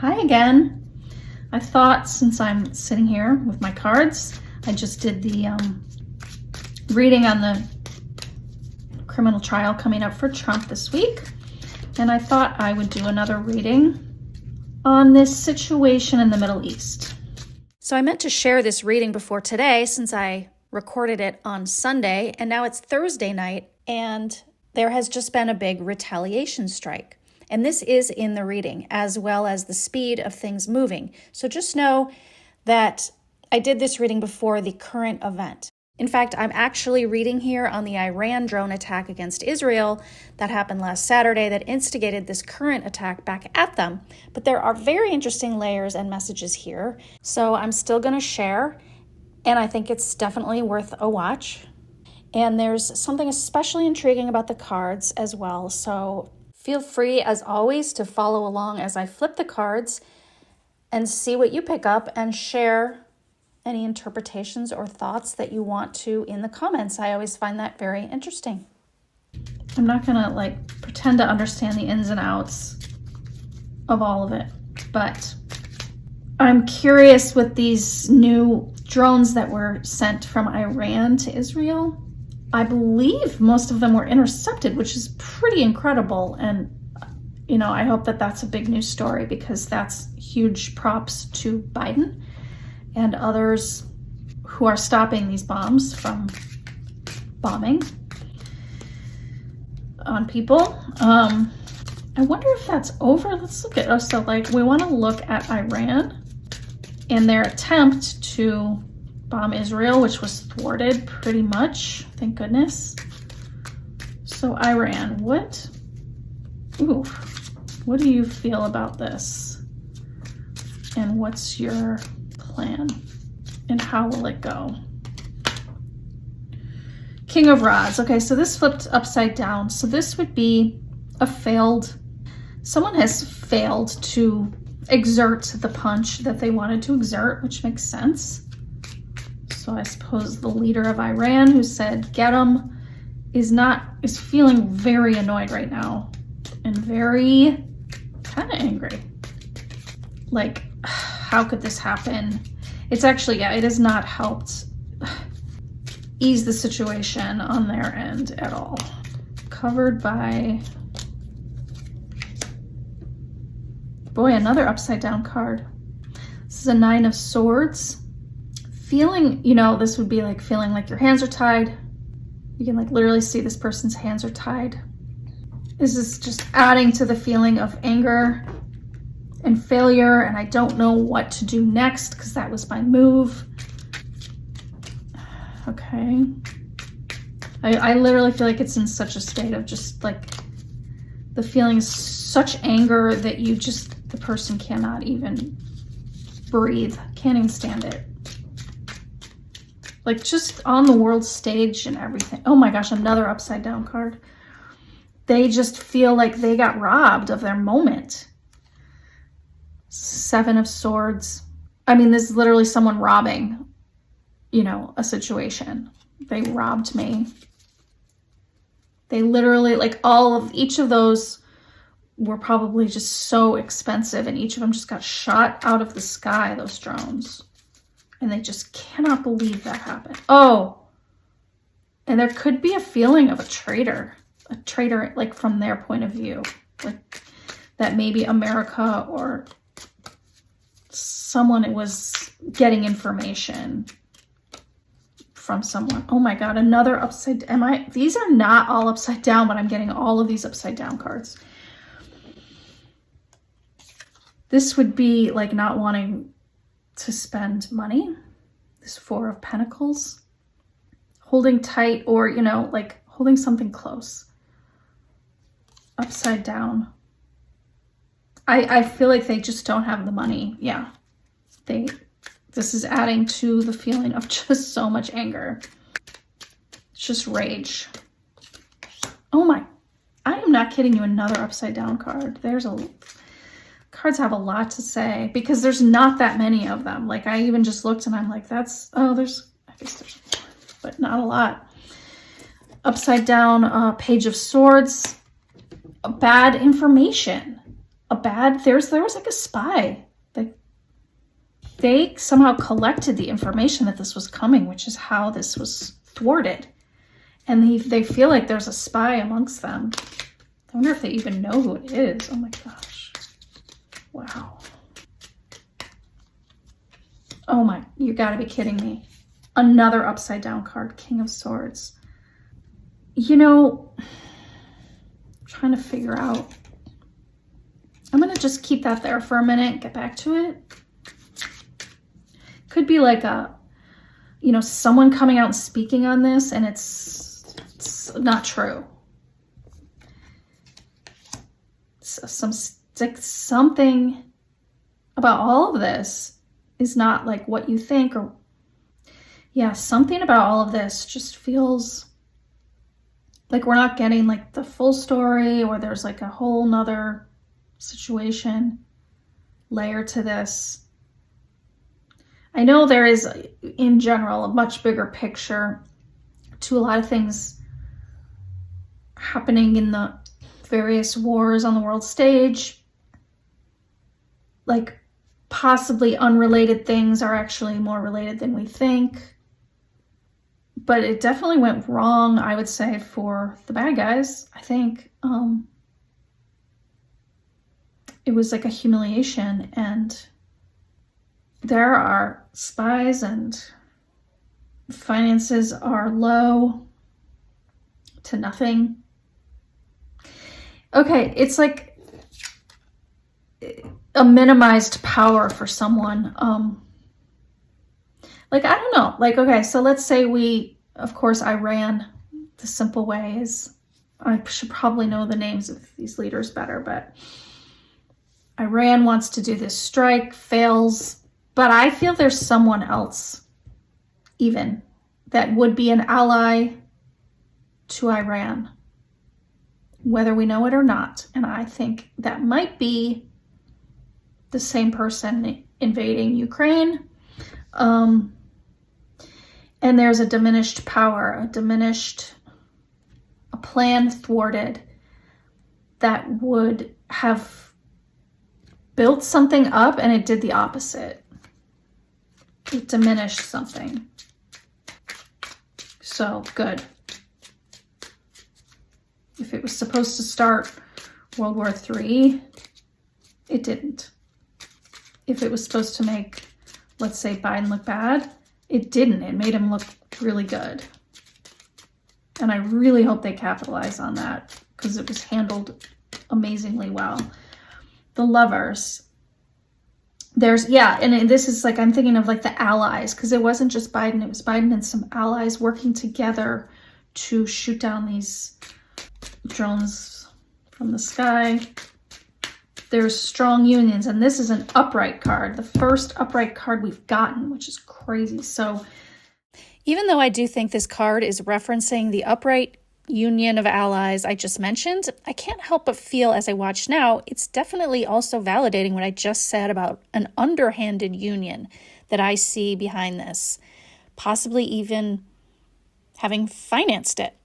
Hi again. I thought since I'm sitting here with my cards, I just did the reading on the criminal trial coming up for Trump this week. And I thought I would do another reading on this situation in the Middle East. So I meant to share this reading before today since I recorded it on Sunday, and now it's Thursday night, and there has just been a big retaliation strike. And this is in the reading, as well as the speed of things moving. So just know that I did this reading before the current event. In fact, I'm actually reading here on the Iran drone attack against Israel that happened last Saturday that instigated this current attack back at them. But there are very interesting layers and messages here. So I'm still going to share, and I think it's definitely worth a watch. And there's something especially intriguing about the cards as well. So feel free, as always, to follow along as I flip the cards and see what you pick up and share any interpretations or thoughts that you want to in the comments. I always find that very interesting. I'm not gonna pretend to understand the ins and outs of all of it, but I'm curious with these new drones that were sent from Iran to Israel. I believe most of them were intercepted, which is pretty incredible. And, I hope that that's a big news story because that's huge props to Biden and others who are stopping these bombs from bombing on people. I wonder if that's over. Let's look at, so we want to look at Iran and their attempt to bomb Israel, which was thwarted pretty much, thank goodness. So Iran, what do you feel about this? And what's your plan? And how will it go? King of Rods. Okay, so this flipped upside down. So this would be someone has failed to exert the punch that they wanted to exert, which makes sense. So I suppose the leader of Iran, who said get him, is feeling very annoyed right now and very kind of angry. How could this happen? It's actually, it has not helped ease the situation on their end at all. Covered by, boy, another upside down card. This is a 9 of Swords. Feeling, this would be feeling like your hands are tied. You can literally see this person's hands are tied. This is just adding to the feeling of anger and failure, and I don't know what to do next because that was my move. Okay. I literally feel like it's in such a state of just the feeling is such anger that the person cannot even breathe, can't even stand it. Just on the world stage and everything. Oh my gosh, another upside down card. They just feel like they got robbed of their moment. 7 of Swords. I mean, this is literally someone robbing, a situation. They robbed me. They literally, each of those were probably just so expensive, and each of them just got shot out of the sky, those drones. And they just cannot believe that happened. Oh, and there could be a feeling of a traitor from their point of view, that maybe America or someone was getting information from someone. Oh my God, another upside. These are not all upside down, but I'm getting all of these upside down cards. This would be not wanting to spend money. This 4 of Pentacles. Holding tight or, holding something close. Upside down. I feel like they just don't have the money. Yeah. This is adding to the feeling of just so much anger. It's just rage. Oh my, I am not kidding you, another upside down card. Cards have a lot to say because there's not that many of them. I even just looked and I'm like, I guess there's, but not a lot. Upside down, Page of Swords, bad information. there was like a spy. Like they somehow collected the information that this was coming, which is how this was thwarted. And they feel like there's a spy amongst them. I wonder if they even know who it is. Oh my gosh. Wow. Oh my, you gotta be kidding me. Another upside down card, King of Swords. You know, I'm trying to figure out. I'm gonna just keep that there for a minute, get back to it. Could be like someone coming out and speaking on this, and it's not true. Something about all of this is not like what you think, or something about all of this just feels like we're not getting like the full story, or there's like a whole nother situation layer to this. I know there is, in general, a much bigger picture to a lot of things happening in the various wars on the world stage. Like, possibly unrelated things are actually more related than we think. But it definitely went wrong, I would say, for the bad guys, I think. It was like a humiliation, and there are spies and finances are low to nothing. Okay, it's like a minimized power for someone. Like, I don't know. Like, okay, so let's say of course, Iran, the simple way is, I should probably know the names of these leaders better, but Iran wants to do this strike, fails, but I feel there's someone else even that would be an ally to Iran, whether we know it or not. And I think that might be the same person invading Ukraine. And there's a diminished power, a plan thwarted that would have built something up, and it did the opposite. It diminished something. So, good. If it was supposed to start World War III, it didn't. If it was supposed to make, let's say, Biden look bad, it didn't. It made him look really good. And I really hope they capitalize on that, because it was handled amazingly well. The Lovers. And this is like, I'm thinking of like the allies, because it wasn't just Biden, it was Biden and some allies working together to shoot down these drones from the sky. There's strong unions, and this is an upright card, the first upright card we've gotten, which is crazy. So even though I do think this card is referencing the upright union of allies I just mentioned, I can't help but feel as I watch now, it's definitely also validating what I just said about an underhanded union that I see behind this, possibly even having financed it.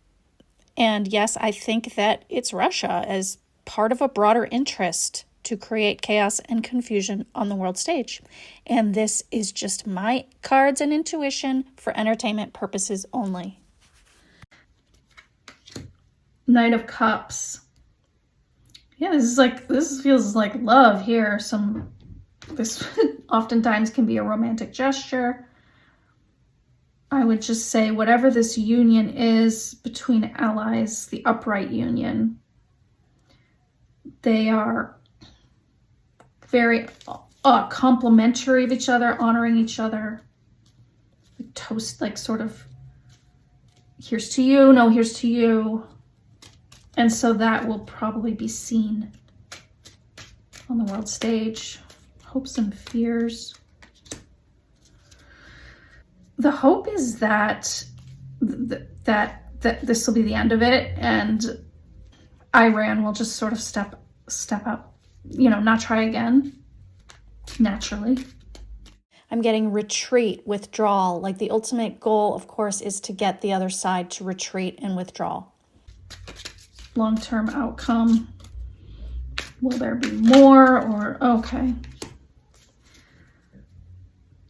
And yes, I think that it's Russia as part of a broader interest to create chaos and confusion on the world stage. And this is just my cards and intuition for entertainment purposes only. Knight of Cups. Yeah, this feels like love here. This oftentimes can be a romantic gesture. I would just say whatever this union is between allies, the upright union, they are very complimentary of each other, honoring each other. Toast, like sort of, here's to you, no, here's to you. And so that will probably be seen on the world stage. Hopes and fears. The hope is that this will be the end of it, and Iran will just sort of step up, not try again, naturally. I'm getting retreat, withdrawal. Like the ultimate goal, of course, is to get the other side to retreat and withdraw. Long-term outcome. Will there be more or, okay.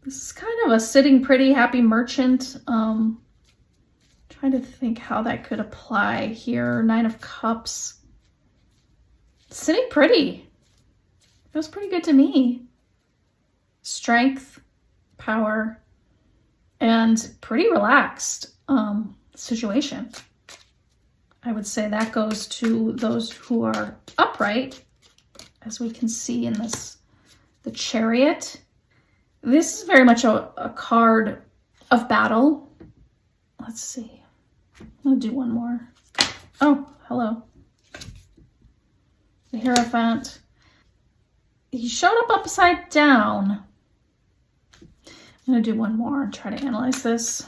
This is kind of a sitting pretty, happy merchant. Trying to think how that could apply here. 9 of Cups. Sitting pretty. Feels pretty good to me. Strength, power, and pretty relaxed situation. I would say that goes to those who are upright, as we can see in this, the Chariot. This is very much a card of battle. Let's see. I'll do one more. Oh, hello. The Hierophant. He showed up upside down. I'm going to do one more and try to analyze this.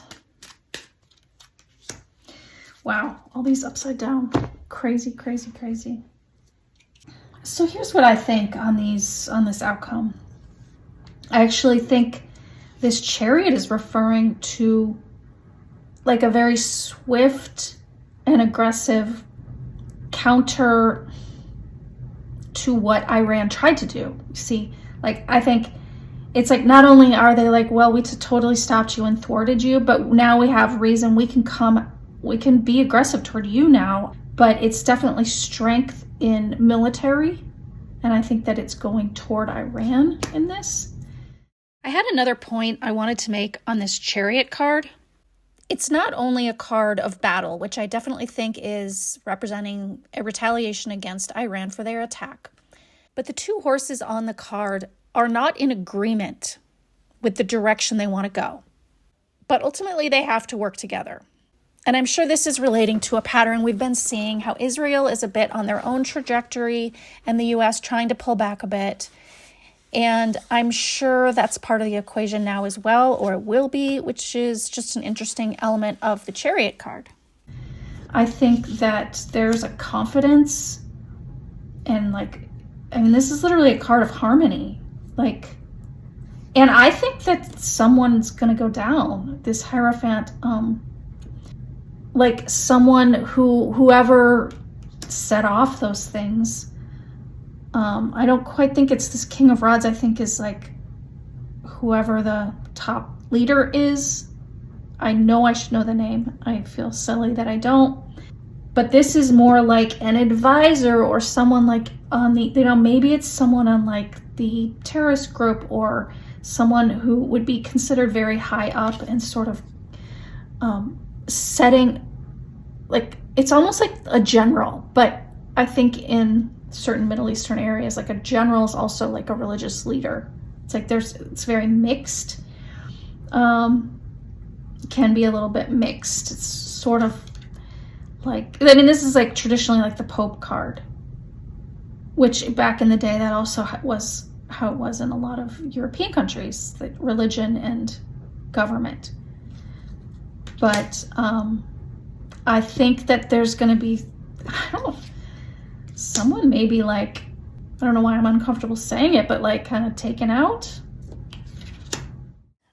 Wow, all these upside down. Crazy, crazy, crazy. So here's what I think on this outcome. I actually think this Chariot is referring to like a very swift and aggressive counter to what Iran tried to do. You see, like, I think it's like, not only are they like, well, we totally stopped you and thwarted you, but now we have reason, we can be aggressive toward you now, but it's definitely strength in military. And I think that it's going toward Iran in this. I had another point I wanted to make on this Chariot card. It's not only a card of battle, which I definitely think is representing a retaliation against Iran for their attack, but the 2 horses on the card are not in agreement with the direction they want to go. But ultimately, they have to work together. And I'm sure this is relating to a pattern we've been seeing, how Israel is a bit on their own trajectory and the U.S. trying to pull back a bit. And I'm sure that's part of the equation now as well, or it will be, which is just an interesting element of the Chariot card. I think that there's a confidence and this is literally a card of harmony. And I think that someone's going to go down, this Hierophant, someone whoever set off those things. I don't quite think it's this King of Rods. I think is like whoever the top leader is. I know I should know the name. I feel silly that I don't. But this is more like an advisor or someone like on the, maybe it's someone on like the terrorist group or someone who would be considered very high up and sort of setting, like, it's almost like a general, but I think in certain Middle Eastern areas, like a general is also like a religious leader. It's like it's very mixed. Can be a little bit mixed. It's sort of like, this is like traditionally like the Pope card, which back in the day that also was how it was in a lot of European countries, like religion and government. But I think that there's going to be, I don't know, someone maybe like, I don't know why I'm uncomfortable saying it, but like kind of taken out.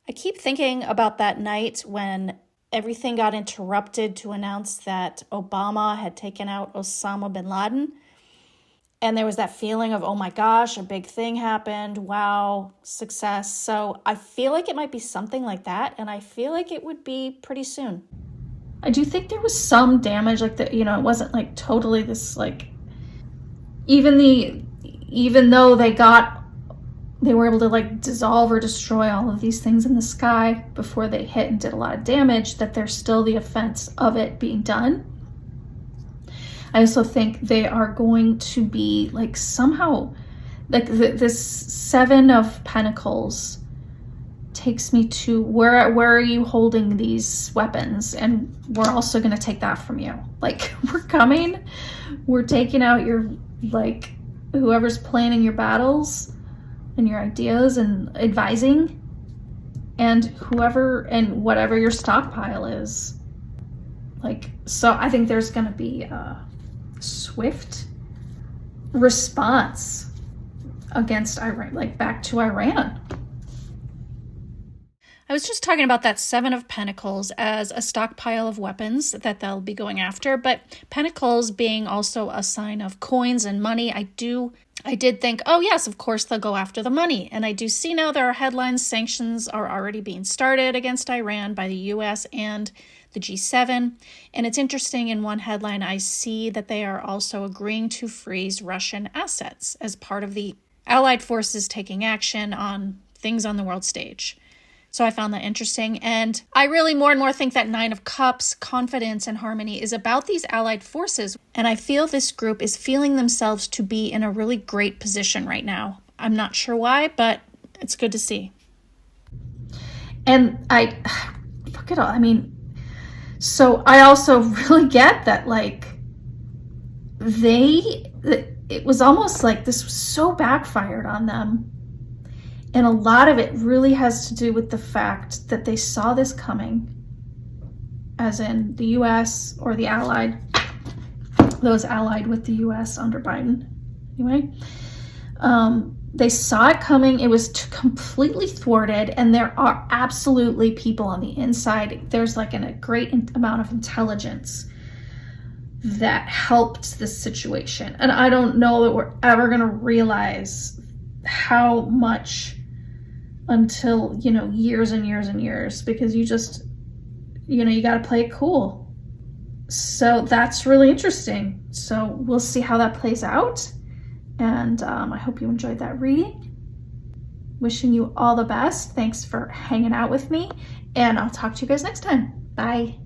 I keep thinking about that night when everything got interrupted to announce that Obama had taken out Osama bin Laden. And there was that feeling of, oh my gosh, a big thing happened. Wow, success. So I feel like it might be something like that. And I feel like it would be pretty soon. I do think there was some damage, like that, it wasn't like totally this, like, even though they were able to like dissolve or destroy all of these things in the sky before they hit and did a lot of damage, that there's still the offense of it being done. I also think they are going to be like somehow, like this 7 of Pentacles takes me to where are you holding these weapons? And we're also going to take that from you. Like, we're coming, we're taking out your, like, whoever's planning your battles and your ideas and advising, and whoever and whatever your stockpile is. Like, so I think there's going to be a swift response against Iran, like back to Iran. I was just talking about that 7 of Pentacles as a stockpile of weapons that they'll be going after, but Pentacles being also a sign of coins and money, I do I did think, oh yes, of course they'll go after the money. And I do see now there are headlines, sanctions are already being started against Iran by the US and the G7. And it's interesting, in one headline, I see that they are also agreeing to freeze Russian assets as part of the Allied forces taking action on things on the world stage. So I found that interesting. And I really more and more think that Nine of Cups, confidence and harmony, is about these allied forces. And I feel this group is feeling themselves to be in a really great position right now. I'm not sure why, but it's good to see. And look at all, I mean, so I also really get that, like, it was almost like this was so backfired on them. And a lot of it really has to do with the fact that they saw this coming, as in the US or those allied with the US under Biden. Anyway, they saw it coming. It was completely thwarted. And there are absolutely people on the inside. There's like a great amount of intelligence that helped this situation. And I don't know that we're ever going to realize how much until, years and years and years, because you just, you got to play it cool. So that's really interesting. So we'll see how that plays out. And I hope you enjoyed that reading. Wishing you all the best. Thanks for hanging out with me. And I'll talk to you guys next time. Bye.